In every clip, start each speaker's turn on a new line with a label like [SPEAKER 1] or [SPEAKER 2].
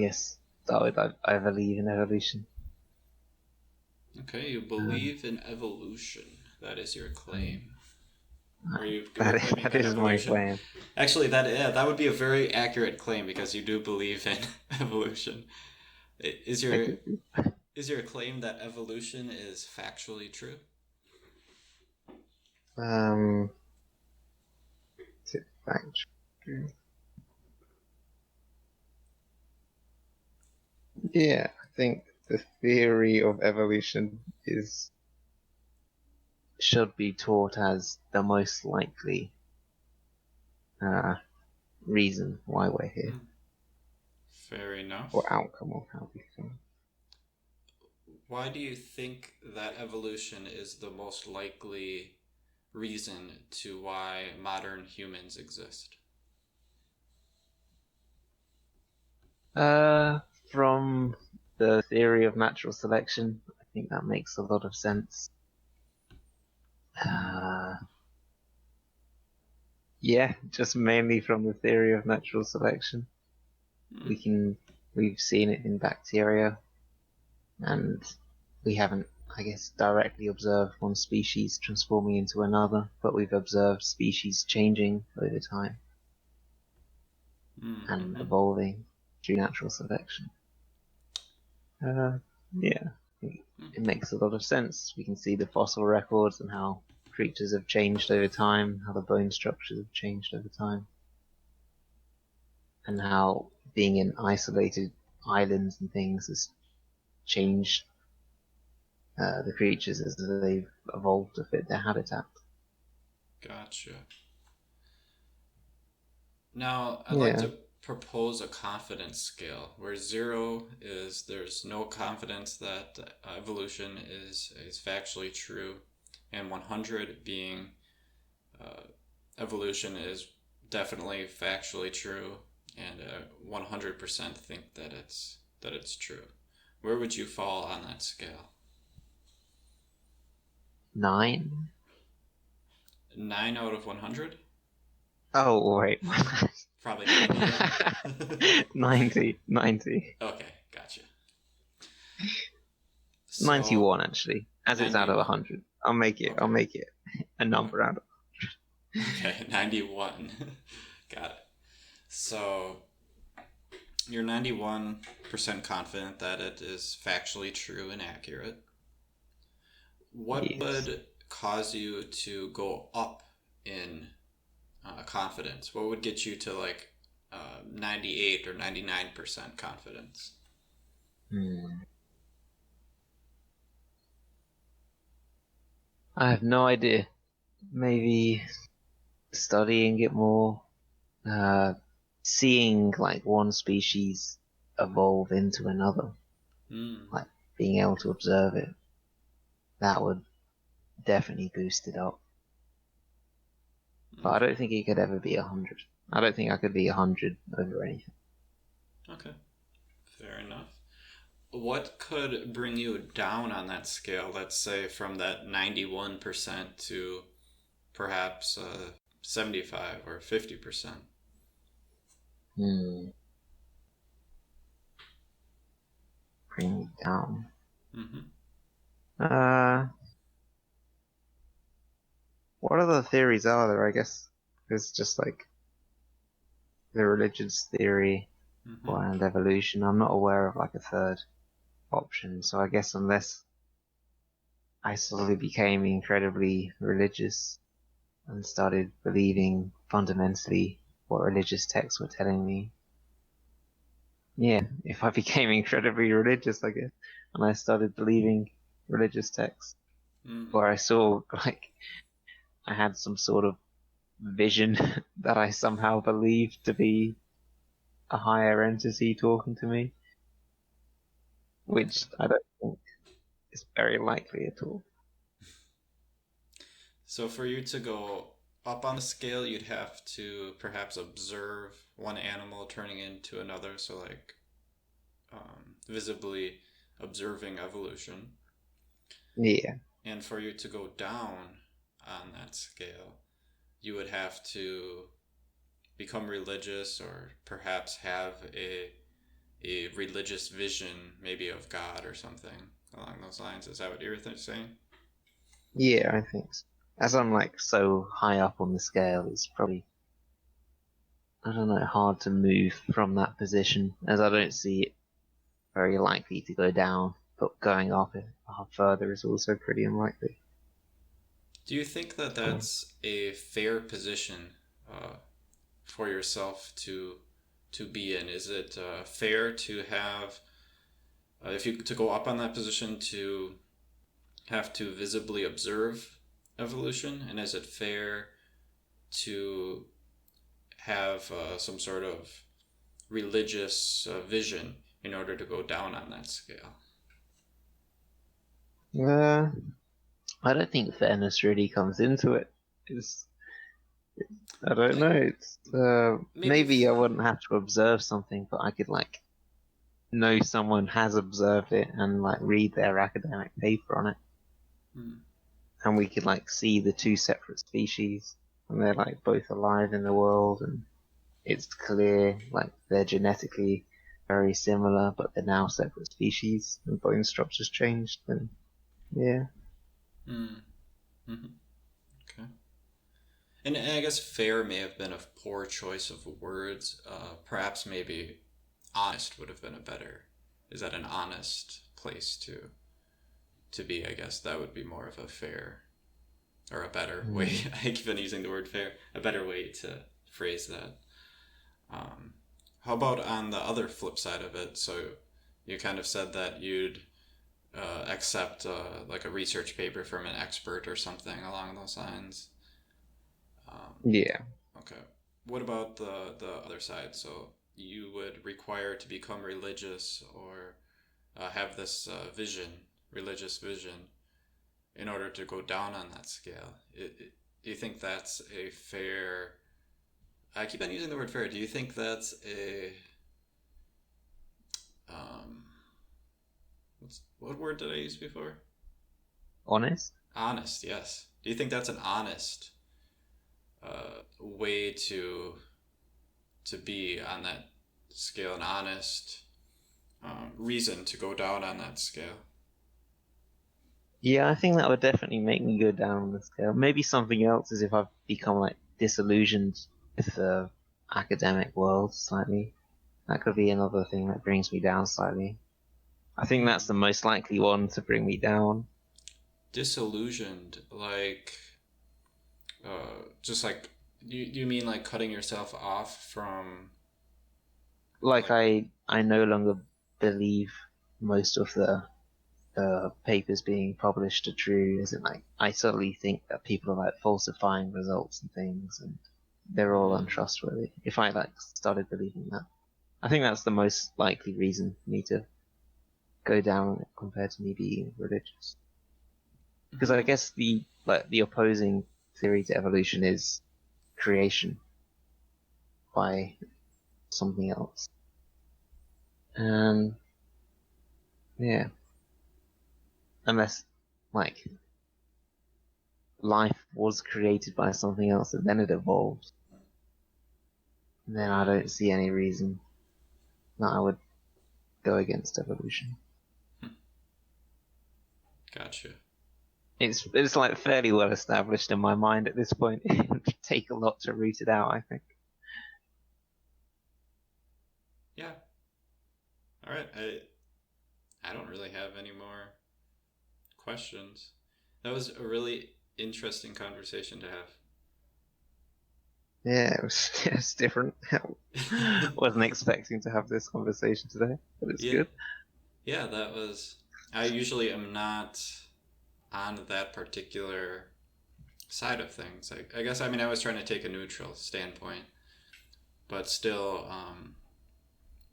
[SPEAKER 1] guess start with I believe in evolution.
[SPEAKER 2] Okay, you believe in evolution. That is your claim. Are you
[SPEAKER 1] That
[SPEAKER 2] claiming
[SPEAKER 1] that
[SPEAKER 2] that
[SPEAKER 1] is my
[SPEAKER 2] evolution?
[SPEAKER 1] claim.
[SPEAKER 2] Actually, that would be a very accurate claim because you do believe in evolution. Is
[SPEAKER 1] I
[SPEAKER 2] your
[SPEAKER 1] do.
[SPEAKER 2] is your claim that evolution is factually true?
[SPEAKER 1] Um, is it factual? Yeah, I think the theory of evolution should be taught as the most likely uh, reason why we're here,
[SPEAKER 2] Fair enough.
[SPEAKER 1] or outcome of how we come.
[SPEAKER 2] Why do you think that evolution is the most likely reason to why modern humans exist?
[SPEAKER 1] Uh, from the theory of natural selection, I think that makes a lot of sense. Uh, yeah, just mainly from the theory of natural selection. We've seen it in bacteria, and we haven't, I guess, directly observed one species transforming into another, but we've observed species changing over time and
[SPEAKER 2] Mm-hmm.
[SPEAKER 1] evolving through natural selection. Uh, yeah, it makes a lot of sense. We can see the fossil records and how creatures have changed over time, how the bone structures have changed over time, and how being in isolated islands and things has changed the creatures as they've evolved to fit their habitat.
[SPEAKER 2] Gotcha. Now, I'd like
[SPEAKER 1] Yeah.
[SPEAKER 2] to propose a confidence scale where 0 is there's no confidence that evolution is factually true, and 100 being uh, evolution is definitely factually true, and 100% think that it's true. Where would you fall on that scale?
[SPEAKER 1] 9?
[SPEAKER 2] 9 out of 100?
[SPEAKER 1] Oh, wait.
[SPEAKER 2] Probably 90 then.
[SPEAKER 1] 90. 90.
[SPEAKER 2] Okay, gotcha. So
[SPEAKER 1] 91, actually, as it's out of
[SPEAKER 2] 91.
[SPEAKER 1] 100. I'll
[SPEAKER 2] Okay.
[SPEAKER 1] make it a number out of.
[SPEAKER 2] Okay, 91. Got it. So you're 91% confident that it is factually true and accurate. What
[SPEAKER 1] Yes.
[SPEAKER 2] would cause you to go up in confidence? What would get you to like 98 or 99% confidence?
[SPEAKER 1] I have no idea. Maybe studying it more, seeing like one species evolve into another,
[SPEAKER 2] Hmm.
[SPEAKER 1] like being able to observe it, that would definitely boost it up. But I
[SPEAKER 2] Okay.
[SPEAKER 1] don't think it could ever be 100. I don't think I could be 100 over anything.
[SPEAKER 2] Okay. Fair enough. What could bring you down on that scale? Let's say from that 91% to perhaps 75 or 50%.
[SPEAKER 1] Hmm. Bring me down.
[SPEAKER 2] Mm-hmm.
[SPEAKER 1] Uh, what other theories are there? I guess there's just like the religious theory
[SPEAKER 2] Mm-hmm.
[SPEAKER 1] and evolution. I'm not aware of like a third option. So I guess unless I slowly became incredibly religious and started believing fundamentally what religious texts were telling me. Yeah, if I became incredibly religious, I guess, and I started believing religious texts,
[SPEAKER 2] Mm.
[SPEAKER 1] or I saw like I had some sort of vision that I somehow believed to be a higher entity talking to me,
[SPEAKER 2] Okay.
[SPEAKER 1] which I don't think is very likely at all.
[SPEAKER 2] So for you to go up on the scale, you'd have to perhaps observe one animal turning into another. So like visibly observing evolution.
[SPEAKER 1] Yeah.
[SPEAKER 2] And for you to go down on that scale, you would have to become religious or perhaps have a religious vision, maybe of God or something along those lines. Is that what you were saying?
[SPEAKER 1] Yeah, I think so. As I'm like so high up on the scale, it's probably, I don't know, hard to move from that position, as I don't see it very likely to go down, but going up further is also pretty unlikely.
[SPEAKER 2] Do you think that that's a fair position uh, for yourself to be in? Is it fair to have, if you to go up on that position, to have to visibly observe evolution, and is it fair to have some sort of religious vision in order to go down on that scale?
[SPEAKER 1] Uh, I don't think fairness really comes into it. It's, I don't
[SPEAKER 2] Like
[SPEAKER 1] know. It's
[SPEAKER 2] maybe.
[SPEAKER 1] maybe I wouldn't have to observe something, but I could like know someone has observed it and like read their academic paper on it,
[SPEAKER 2] Hmm.
[SPEAKER 1] and we could like see the two separate species, and they're like both alive in the world, and it's clear like they're genetically very similar, but they're now separate species, and bone structure's changed. Then yeah,
[SPEAKER 2] Hmm. Mm-hmm. Okay. And I guess fair may have been a poor choice of words. Perhaps maybe honest would have been a better. Is that an honest place to be? I guess that would be more of a fair or a better way.
[SPEAKER 1] mm.
[SPEAKER 2] I keep on using the word fair. A better way to phrase that. Um, how about on the other flip side of it? So you kind of said that you'd accept like a research paper from an expert or something along those lines. Um,
[SPEAKER 1] Yeah.
[SPEAKER 2] okay. What about the other side? So you would require to become religious or have this vision, religious vision, in order to go down on that scale. Do you think that's a fair? I keep on using the word fair. Do you think that's a um, what word did I use before?
[SPEAKER 1] Honest?
[SPEAKER 2] Honest. Yes. Do you think that's an honest way to be on that scale? An honest reason to go down on that scale?
[SPEAKER 1] Yeah, I think that would definitely make me go down on the scale. Maybe something else is if I've become like disillusioned with the academic world slightly. That could be another thing that brings me down slightly. I think that's the
[SPEAKER 2] Hmm.
[SPEAKER 1] most likely one to bring me down.
[SPEAKER 2] Disillusioned, like just like you mean like cutting yourself off from
[SPEAKER 1] Like
[SPEAKER 2] like.
[SPEAKER 1] I no longer believe most of the papers being published are true. As in, like I suddenly think that people are like falsifying results and things, and they're all
[SPEAKER 2] Hmm.
[SPEAKER 1] untrustworthy. If I like started believing that, I think that's the most likely reason for me to go down on it compared to me being religious. Because I
[SPEAKER 2] Hmm.
[SPEAKER 1] guess the opposing theory to evolution is creation by something else. And yeah, unless like life was created by something else and then it evolved, then I
[SPEAKER 2] Right.
[SPEAKER 1] don't see any reason that I would go against evolution.
[SPEAKER 2] Hmm. Gotcha.
[SPEAKER 1] It's like fairly well established in my mind at this point. It would take a lot to root it out, I think.
[SPEAKER 2] Yeah. All right. I don't really have any more questions. That was a really interesting conversation to
[SPEAKER 1] Yeah, it's different.
[SPEAKER 2] have.
[SPEAKER 1] Wasn't expecting to have this conversation today, but it's
[SPEAKER 2] Yeah.
[SPEAKER 1] good.
[SPEAKER 2] Yeah, that was. I usually am not on that particular side of things. I guess, I mean, I was trying to take a neutral standpoint, but still,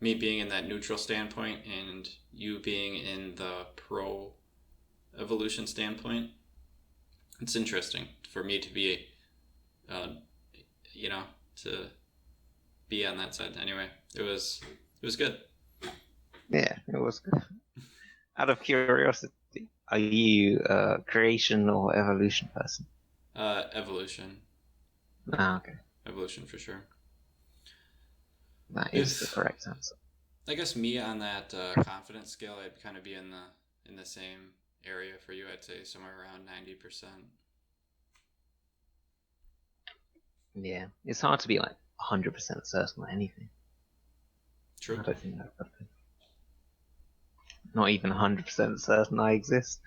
[SPEAKER 2] me being in that neutral standpoint and you being in the pro evolution standpoint, it's interesting for me to be, uh, you know, to be on that side. Anyway, it was good.
[SPEAKER 1] Yeah, it was good. Out of curiosity, are you a creation or evolution person?
[SPEAKER 2] Evolution,
[SPEAKER 1] Ah, okay.
[SPEAKER 2] evolution for sure.
[SPEAKER 1] That is the
[SPEAKER 2] If
[SPEAKER 1] correct answer.
[SPEAKER 2] I guess me on that confidence scale, I'd kind of be in the same area for you. I'd say somewhere around 90%.
[SPEAKER 1] Yeah, it's hard to be like 100% certain on anything. I
[SPEAKER 2] True.
[SPEAKER 1] don't think I've got not even 100% certain I exist.